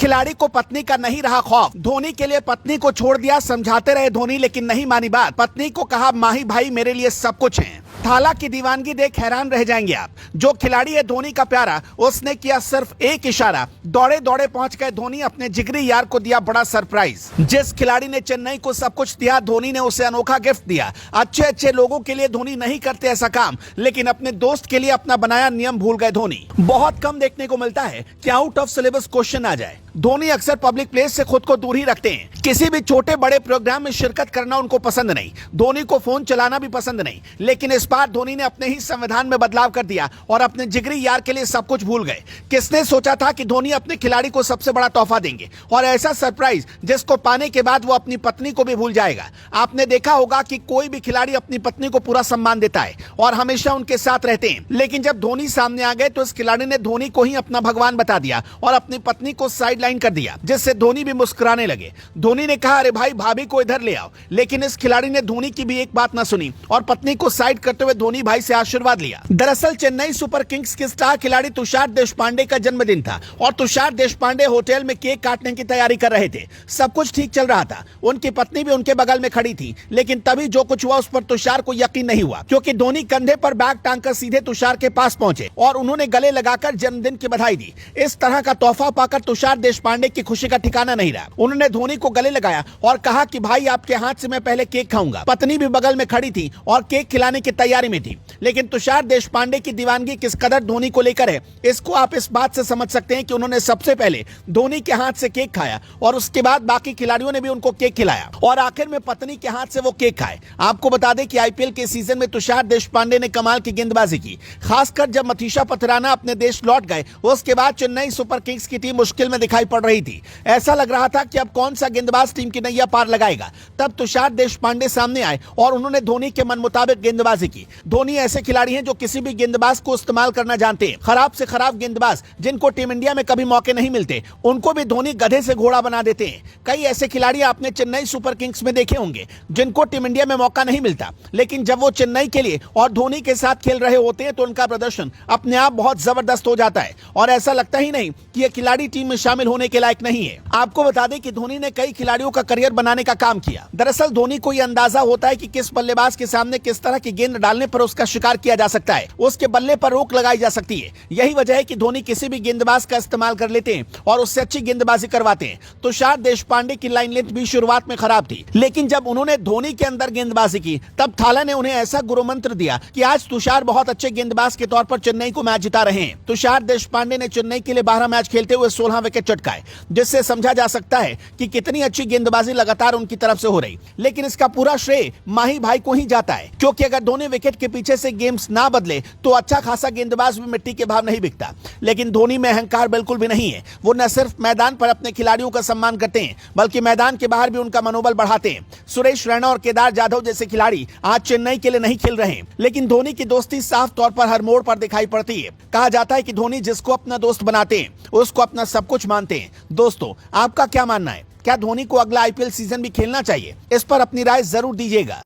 खिलाड़ी को पत्नी का नहीं रहा खौफ, धोनी के लिए पत्नी को छोड़ दिया। समझाते रहे धोनी लेकिन नहीं मानी बात। पत्नी को कहा माही भाई मेरे लिए सब कुछ है। थाला की दीवानगी देख हैरान रह जाएंगे आप। जो खिलाड़ी है धोनी का प्यारा, उसने किया सिर्फ एक इशारा, दौड़े दौड़े पहुंच गए धोनी। अपने जिगरी यार को दिया बड़ा सरप्राइज। जिस खिलाड़ी ने चेन्नई को सब कुछ दिया, धोनी ने उसे अनोखा गिफ्ट दिया। अच्छे अच्छे लोगों के लिए धोनी नहीं करते ऐसा काम, लेकिन अपने दोस्त के लिए अपना बनाया नियम भूल गए धोनी। बहुत कम देखने को मिलता है कि आउट ऑफ सिलेबस क्वेश्चन आ जाए। धोनी अक्सर पब्लिक प्लेस से खुद को दूर ही रखते हैं। किसी भी छोटे बड़े प्रोग्राम में शिरकत करना उनको पसंद नहीं। धोनी को फोन चलाना भी पसंद नहीं। लेकिन इस बार धोनी ने अपने ही संविधान में बदलाव कर दिया और अपने जिगरी यार के लिए सब कुछ भूल गए। किसने सोचा था कि धोनी अपने खिलाड़ी को सबसे बड़ा तोहफा देंगे, और ऐसा सरप्राइज जिसको पाने के बाद वो अपनी पत्नी को भी भूल जाएगा। आपने देखा होगा कि कोई भी खिलाड़ी अपनी पत्नी को पूरा सम्मान देता है और हमेशा उनके साथ रहते हैं, लेकिन जब धोनी सामने आ गए तो इस खिलाड़ी ने धोनी को ही अपना भगवान बता दिया और अपनी पत्नी को साइड लाइन कर दिया, जिससे धोनी भी मुस्कुराने लगे। धोनी ने कहा अरे भाई भाभी को इधर ले आओ, लेकिन इस खिलाड़ी ने धोनी की भी एक बात न सुनी और पत्नी को साइड करते हुए धोनी भाई से आशीर्वाद लिया। दरअसल चेन्नई सुपर किंग्स के स्टार खिलाड़ी तुषार देशपांडे का जन्मदिन था और तुषार देशपांडे होटल में केक काटने की तैयारी कर रहे थे। सब कुछ ठीक चल रहा था, उनकी पत्नी भी उनके बगल में खड़ी थी, लेकिन तभी जो कुछ हुआ उस पर तुषार को यकीन नहीं हुआ, क्योंकि धोनी कंधे पर बैग टांगकर सीधे तुषार के पास पहुंचे और उन्होंने गले लगाकर जन्मदिन की बधाई दी। इस तरह का तोहफा पाकर तुषार देशपांडे की खुशी का ठिकाना नहीं रहा। उन्होंने धोनी को गले लगाया और कहा कि भाई आपके हाथ से मैं पहले केक खाऊंगा। पत्नी भी बगल में खड़ी थी और केक खिलाने की तैयारी में थी। लेकिन तुषार देशपांडे की दीवानगी किस कदर धोनी को लेकर है, इसको आप इस बात से समझ सकते हैं कि उन्होंने सबसे पहले धोनी के हाथ से केक खाया और उसके बाद बाकी खिलाड़ियों ने भी उनको केक खिलाया और आखिर में पत्नी के हाथ से वो केक खाए। आपको बता दें कि आईपीएल के सीजन में तुषार देशपांडे ने कमाल की गेंदबाजी की, खासकर जब मथीशा पथराना अपने देश लौट गए। उसके बाद चेन्नई सुपर किंग्स की टीम मुश्किल में दिखाई पड़ रही थी। ऐसा लग रहा था कि अब कौन सा गेंदबाज टीम की नैया पार लगाएगा। तब तुषार देशपांडे सामने आए और उन्होंने धोनी के मन मुताबिक गेंदबाजी की। धोनी ऐसे खिलाड़ी हैं जो किसी भी गेंदबाज को इस्तेमाल करना जानते हैं। खराब से खराब गेंदबाज जिनको टीम इंडिया में कभी मौके नहीं मिलते, उनको भी धोनी गधे से घोड़ा बना देते हैं। कई ऐसे खिलाड़ी आपने चेन्नई सुपर किंग्स में देखे होंगे जिनको टीम इंडिया में मौका नहीं मिलता, लेकिन जब वो चेन्नई के लिए और धोनी के साथ खेल रहे होते हैं तो उनका प्रदर्शन अपने आप बहुत जबरदस्त हो जाता है और ऐसा लगता ही नहीं कि ये खिलाड़ी टीम में शामिल होने के लायक नहीं है। आपको बता दें कि धोनी ने कई खिलाड़ियों का करियर बनाने का काम किया। दरअसल धोनी को यह अंदाजा होता है कि किस बल्लेबाज के सामने किस तरह की गेंद डालने पर उसका शिकार किया जा सकता है, उसके बल्ले पर रोक लगाई जा सकती है। यही वजह है कि धोनी किसी भी गेंदबाज का इस्तेमाल कर लेते हैं और उससे अच्छी गेंदबाजी करवाते हैं। तुषार देशपांडे की लाइन लेंथ भी शुरुआत में खराब थी, लेकिन जब उन्होंने धोनी के अंदर गेंदबाजी की तब थाला ने उन्हें ऐसा गुरु मंत्र दिया कि आज तुषार बहुत अच्छे गेंदबाज के तौर पर चेन्नई को मैच जिता रहे हैं। तुषार देशपांडे ने चेन्नई के लिए 12 मैच खेलते हुए 16 विकेट चटकाए, जिससे समझा जा सकता है कि कितनी अच्छी गेंदबाजी लगातार उनकी तरफ से हो रही। लेकिन इसका पूरा श्रेय माही भाई को ही जाता है, क्योंकि अगर धोनी विकेट के पीछे से गेम्स ना बदले तो अच्छा खासा गेंदबाज भी मिट्टी के भाव नहीं बिकता। लेकिन धोनी में अहंकार बिल्कुल भी नहीं है। वो न सिर्फ मैदान पर अपने खिलाड़ियों का सम्मान करते हैं, बल्कि मैदान के बाहर भी उनका मनोबल बढ़ाते हैं। सुरेश रैना और केदार जाधव जैसे खिलाड़ी आज चेन्नई के लिए नहीं खेल रहे हैं, लेकिन धोनी की दोस्ती साफ तौर पर हर मोड़ पर दिखाई पड़ती है। कहा जाता है कि धोनी जिसको अपना दोस्त बनाते हैं उसको अपना सब कुछ मानते हैं। दोस्तों, आपका क्या मानना है? क्या धोनी को अगला आईपीएल सीजन भी खेलना चाहिए? इस पर अपनी राय जरूर दीजिएगा।